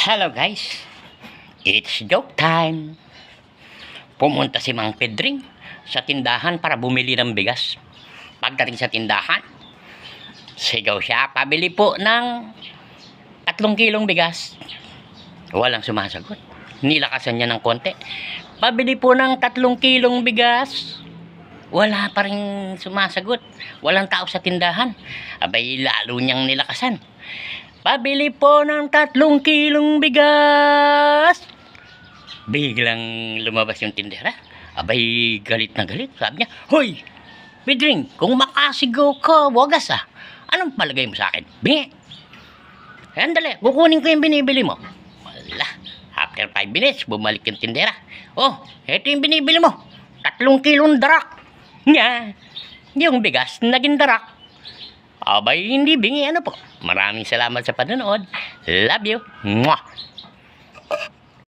Hello guys, it's joke time. Pumunta si Mang Pedring sa tindahan para bumili ng bigas. Pagdating sa tindahan, sigaw siya, pabili po ng 3 kilong bigas. Walang sumasagot. Nilakasan niya ng konti. Pabili po ng 3 kilong bigas. Wala pa rin sumasagot. Walang tao sa tindahan. Abay, lalo niyang nilakasan. Pabili po ng 3 kilong bigas. Biglang lumabas yung tindera. Abay, galit na galit. Sabi niya, "Hoy, Pedring, kung makasigaw ka, wagas ah. Anong palagay mo sa akin? Bingi. Andali, kukunin ko yung binibili mo." Wala. After 5 minutes, bumalik yung tindera. "Oh, eto yung binibili mo. 3 kilong darak." Nya, yung bigas naging darak. Abay, hindi bingi, ano po. Maraming salamat sa panonood. Love you. Mwah.